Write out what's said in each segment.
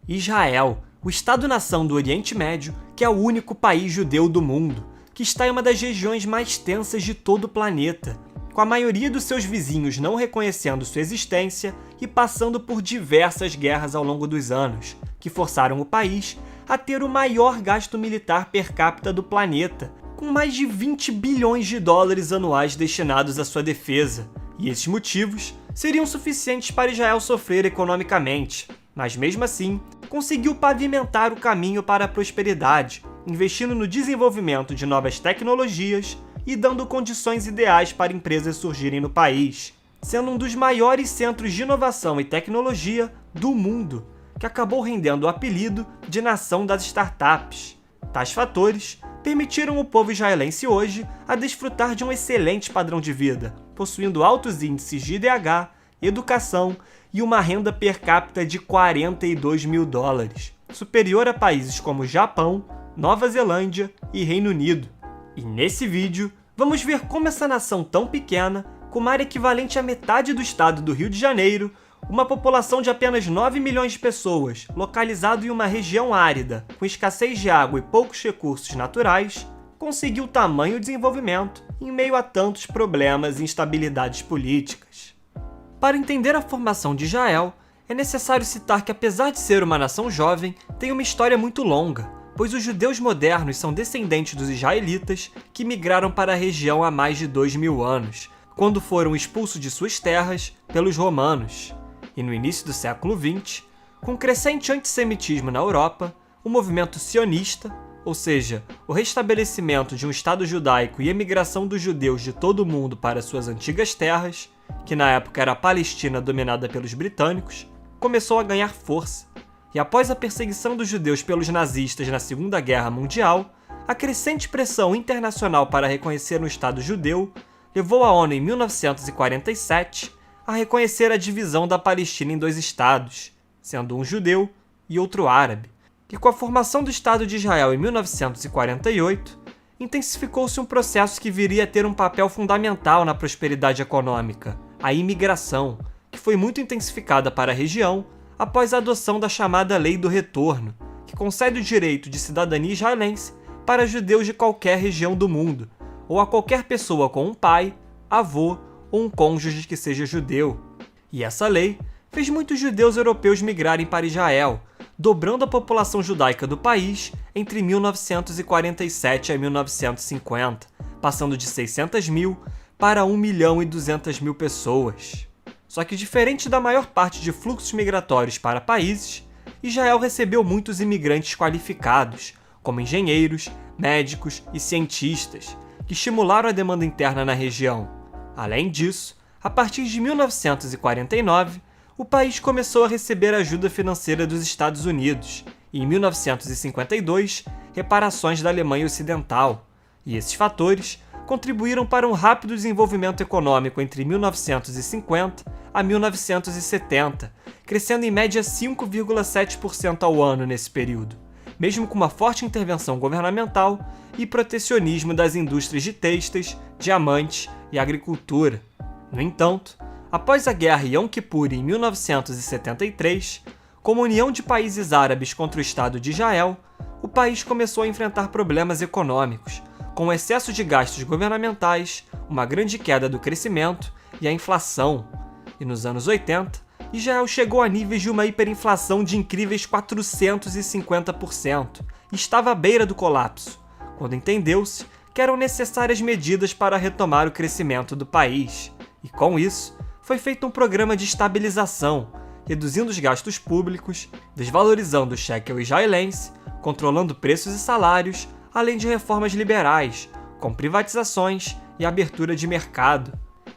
Israel, o Estado-nação do Oriente Médio, que é o único país judeu do mundo, que está em uma das regiões mais tensas de todo o planeta, com a maioria dos seus vizinhos não reconhecendo sua existência e passando por diversas guerras ao longo dos anos, que forçaram o país a ter o maior gasto militar per capita do planeta, com mais de 20 bilhões de dólares anuais destinados à sua defesa. E esses motivos seriam suficientes para Israel sofrer economicamente, mas mesmo assim, conseguiu pavimentar o caminho para a prosperidade, investindo no desenvolvimento de novas tecnologias e dando condições ideais para empresas surgirem no país, sendo um dos maiores centros de inovação e tecnologia do mundo, que acabou rendendo o apelido de Nação das Startups. Tais fatores permitiram o povo israelense hoje a desfrutar de um excelente padrão de vida, possuindo altos índices de IDH, educação e uma renda per capita de 42 mil dólares, superior a países como Japão, Nova Zelândia e Reino Unido. E nesse vídeo, vamos ver como essa nação tão pequena, com uma área equivalente à metade do estado do Rio de Janeiro, uma população de apenas 9 milhões de pessoas, localizado em uma região árida, com escassez de água e poucos recursos naturais, conseguiu tamanho desenvolvimento em meio a tantos problemas e instabilidades políticas. Para entender a formação de Israel, é necessário citar que, apesar de ser uma nação jovem, tem uma história muito longa, pois os judeus modernos são descendentes dos israelitas que migraram para a região há mais de 2000 anos, quando foram expulsos de suas terras pelos romanos. E no início do século XX, com crescente antissemitismo na Europa, o movimento sionista, ou seja, o restabelecimento de um Estado judaico e a imigração dos judeus de todo o mundo para suas antigas terras, que na época era a Palestina dominada pelos britânicos, começou a ganhar força. E após a perseguição dos judeus pelos nazistas na Segunda Guerra Mundial, a crescente pressão internacional para reconhecer um Estado judeu levou a ONU em 1947 a reconhecer a divisão da Palestina em dois estados, sendo um judeu e outro árabe. E com a formação do Estado de Israel em 1948, intensificou-se um processo que viria a ter um papel fundamental na prosperidade econômica, a imigração, que foi muito intensificada para a região após a adoção da chamada Lei do Retorno, que concede o direito de cidadania israelense para judeus de qualquer região do mundo, ou a qualquer pessoa com um pai, avô ou um cônjuge que seja judeu. E essa lei fez muitos judeus europeus migrarem para Israel, dobrando a população judaica do país entre 1947 e 1950, passando de 600 mil para 1 milhão e 200 mil pessoas. Só que, diferente da maior parte de fluxos migratórios para países, Israel recebeu muitos imigrantes qualificados, como engenheiros, médicos e cientistas, que estimularam a demanda interna na região. Além disso, a partir de 1949, o país começou a receber ajuda financeira dos Estados Unidos e, em 1952, reparações da Alemanha Ocidental. E esses fatores contribuíram para um rápido desenvolvimento econômico entre 1950 a 1970, crescendo em média 5,7% ao ano nesse período, mesmo com uma forte intervenção governamental e protecionismo das indústrias de têxteis, diamantes e agricultura. No entanto, após a Guerra Yom Kippur em 1973, como união de países árabes contra o Estado de Israel, o país começou a enfrentar problemas econômicos, com o excesso de gastos governamentais, uma grande queda do crescimento e a inflação. E nos anos 80, Israel chegou a níveis de uma hiperinflação de incríveis 450% e estava à beira do colapso, quando entendeu-se que eram necessárias medidas para retomar o crescimento do país. E com isso, foi feito um programa de estabilização, reduzindo os gastos públicos, desvalorizando o shekel israelense, controlando preços e salários, além de reformas liberais, com privatizações e abertura de mercado.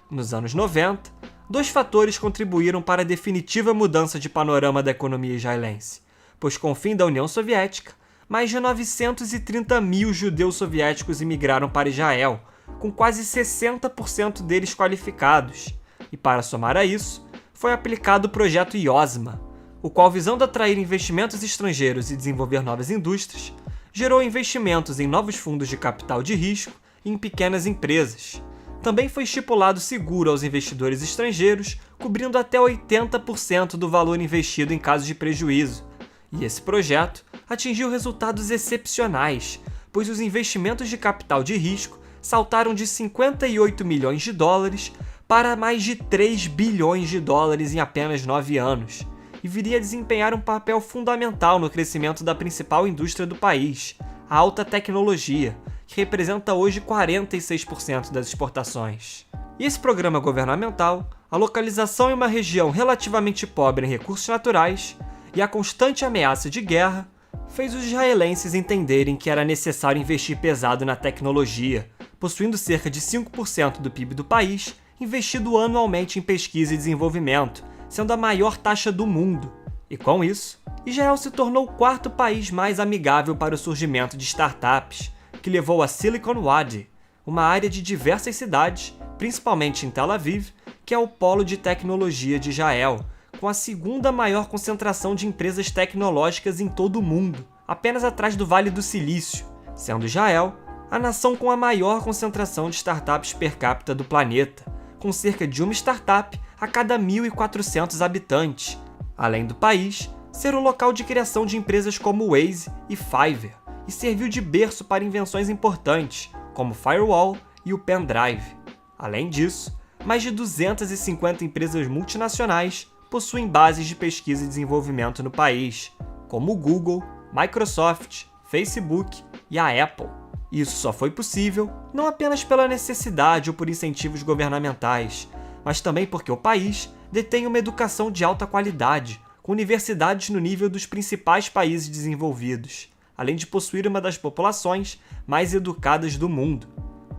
Nos anos 90, dois fatores contribuíram para a definitiva mudança de panorama da economia israelense, pois com o fim da União Soviética, mais de 930 mil judeus soviéticos imigraram para Israel, com quase 60% deles qualificados. E para somar a isso, foi aplicado o projeto IOSMA, o qual, visando atrair investimentos estrangeiros e desenvolver novas indústrias, gerou investimentos em novos fundos de capital de risco e em pequenas empresas. Também foi estipulado seguro aos investidores estrangeiros, cobrindo até 80% do valor investido em caso de prejuízo. E esse projeto atingiu resultados excepcionais, pois os investimentos de capital de risco saltaram de 58 milhões de dólares para mais de 3 bilhões de dólares em apenas 9 anos, e viria a desempenhar um papel fundamental no crescimento da principal indústria do país, a alta tecnologia, que representa hoje 46% das exportações. E esse programa governamental, a localização em uma região relativamente pobre em recursos naturais e a constante ameaça de guerra fez os israelenses entenderem que era necessário investir pesado na tecnologia, possuindo cerca de 5% do PIB do país investido anualmente em pesquisa e desenvolvimento, sendo a maior taxa do mundo. E com isso, Israel se tornou o quarto país mais amigável para o surgimento de startups, que levou a Silicon Wadi, uma área de diversas cidades, principalmente em Tel Aviv, que é o polo de tecnologia de Israel, com a segunda maior concentração de empresas tecnológicas em todo o mundo, apenas atrás do Vale do Silício, sendo Israel a nação com a maior concentração de startups per capita do planeta, com cerca de uma startup a cada 1.400 habitantes, além do país ser o local de criação de empresas como Waze e Fiverr, e serviu de berço para invenções importantes, como o Firewall e o Pendrive. Além disso, mais de 250 empresas multinacionais possuem bases de pesquisa e desenvolvimento no país, como o Google, Microsoft, Facebook e a Apple. Isso só foi possível não apenas pela necessidade ou por incentivos governamentais, mas também porque o país detém uma educação de alta qualidade, com universidades no nível dos principais países desenvolvidos, além de possuir uma das populações mais educadas do mundo.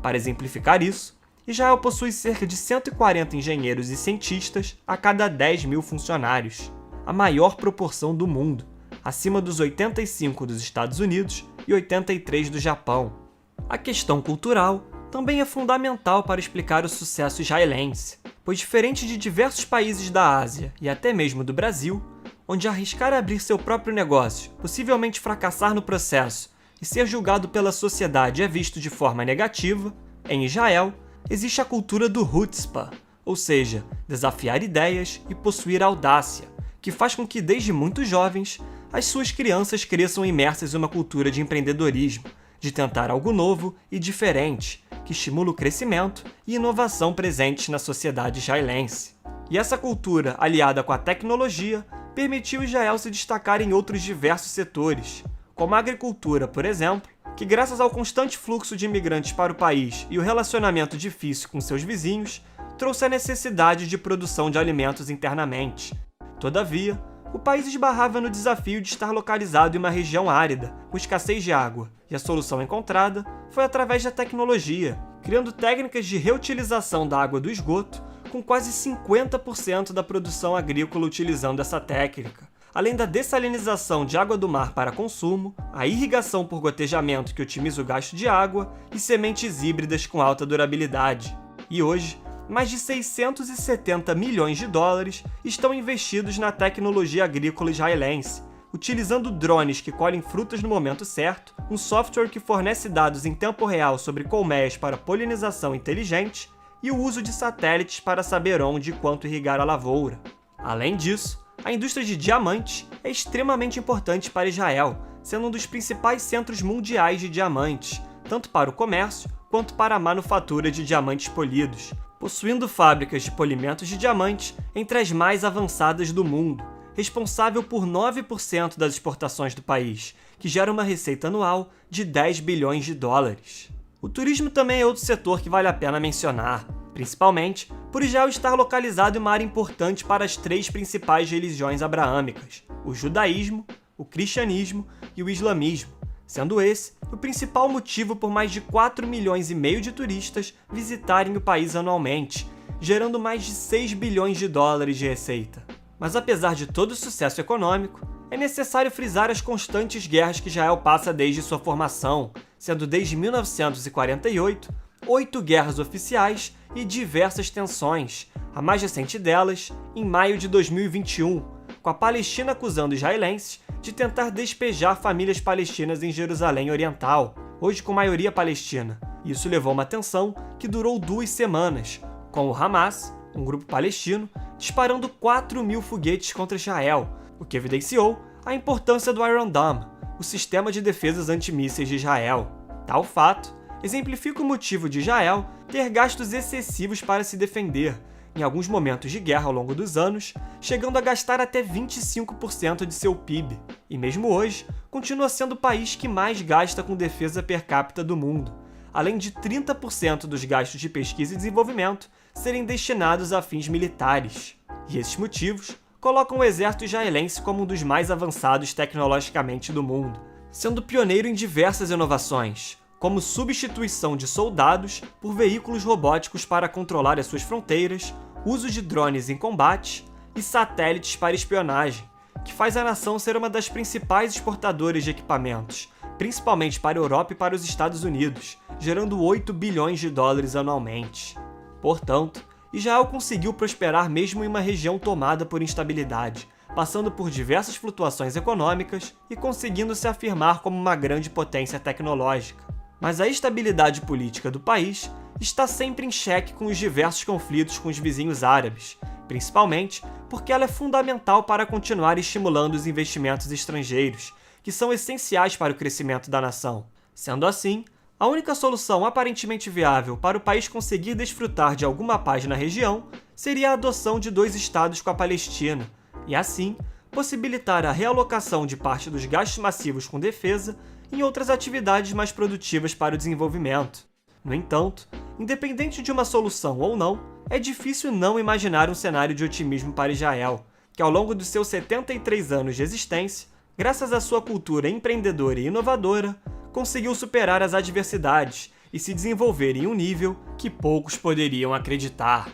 Para exemplificar isso, Israel possui cerca de 140 engenheiros e cientistas a cada 10 mil funcionários, a maior proporção do mundo, acima dos 85 dos Estados Unidos e 83 do Japão. A questão cultural também é fundamental para explicar o sucesso israelense, pois diferente de diversos países da Ásia e até mesmo do Brasil, onde arriscar abrir seu próprio negócio, possivelmente fracassar no processo e ser julgado pela sociedade é visto de forma negativa, em Israel existe a cultura do chutzpah, ou seja, desafiar ideias e possuir audácia, que faz com que desde muito jovens as suas crianças cresçam imersas em uma cultura de empreendedorismo, de tentar algo novo e diferente, que estimula o crescimento e inovação presentes na sociedade israelense. E essa cultura, aliada com a tecnologia, permitiu Israel se destacar em outros diversos setores, como a agricultura, por exemplo, que graças ao constante fluxo de imigrantes para o país e o relacionamento difícil com seus vizinhos, trouxe a necessidade de produção de alimentos internamente. Todavia, o país esbarrava no desafio de estar localizado em uma região árida, com escassez de água, e a solução encontrada foi através da tecnologia, criando técnicas de reutilização da água do esgoto, com quase 50% da produção agrícola utilizando essa técnica, além da dessalinização de água do mar para consumo, a irrigação por gotejamento que otimiza o gasto de água e sementes híbridas com alta durabilidade. E hoje, mais de 670 milhões de dólares estão investidos na tecnologia agrícola israelense, utilizando drones que colhem frutas no momento certo, um software que fornece dados em tempo real sobre colmeias para polinização inteligente e o uso de satélites para saber onde e quanto irrigar a lavoura. Além disso, a indústria de diamantes é extremamente importante para Israel, sendo um dos principais centros mundiais de diamantes, tanto para o comércio quanto para a manufatura de diamantes polidos, possuindo fábricas de polimentos de diamantes entre as mais avançadas do mundo, responsável por 9% das exportações do país, que gera uma receita anual de 10 bilhões de dólares. O turismo também é outro setor que vale a pena mencionar, principalmente por Israel estar localizado em uma área importante para as três principais religiões abraâmicas, o judaísmo, o cristianismo e o islamismo, sendo esse o principal motivo por mais de 4,5 milhões de turistas visitarem o país anualmente, gerando mais de 6 bilhões de dólares de receita. Mas apesar de todo o sucesso econômico, é necessário frisar as constantes guerras que Israel passa desde sua formação, sendo desde 1948, 8 guerras oficiais e diversas tensões, a mais recente delas em maio de 2021, com a Palestina acusando israelenses de tentar despejar famílias palestinas em Jerusalém Oriental, hoje com maioria palestina. Isso levou a uma tensão que durou 2 semanas, com o Hamas, um grupo palestino, disparando 4.000 foguetes contra Israel, o que evidenciou a importância do Iron Dome, o sistema de defesas antimísseis de Israel. Tal fato exemplifica o motivo de Israel ter gastos excessivos para se defender, em alguns momentos de guerra ao longo dos anos, chegando a gastar até 25% de seu PIB, e mesmo hoje, continua sendo o país que mais gasta com defesa per capita do mundo, além de 30% dos gastos de pesquisa e desenvolvimento serem destinados a fins militares. E esses motivos colocam o exército israelense como um dos mais avançados tecnologicamente do mundo, sendo pioneiro em diversas inovações, como substituição de soldados por veículos robóticos para controlar as suas fronteiras, uso de drones em combate e satélites para espionagem, que faz a nação ser uma das principais exportadoras de equipamentos, principalmente para a Europa e para os Estados Unidos, gerando 8 bilhões de dólares anualmente. Portanto, Israel conseguiu prosperar mesmo em uma região tomada por instabilidade, passando por diversas flutuações econômicas e conseguindo se afirmar como uma grande potência tecnológica. Mas a estabilidade política do país está sempre em xeque com os diversos conflitos com os vizinhos árabes, principalmente porque ela é fundamental para continuar estimulando os investimentos estrangeiros, que são essenciais para o crescimento da nação. Sendo assim, a única solução aparentemente viável para o país conseguir desfrutar de alguma paz na região seria a adoção de 2 estados com a Palestina, e assim possibilitar a realocação de parte dos gastos massivos com defesa em outras atividades mais produtivas para o desenvolvimento. No entanto, independente de uma solução ou não, é difícil não imaginar um cenário de otimismo para Israel, que ao longo dos seus 73 anos de existência, graças à sua cultura empreendedora e inovadora, conseguiu superar as adversidades e se desenvolver em um nível que poucos poderiam acreditar.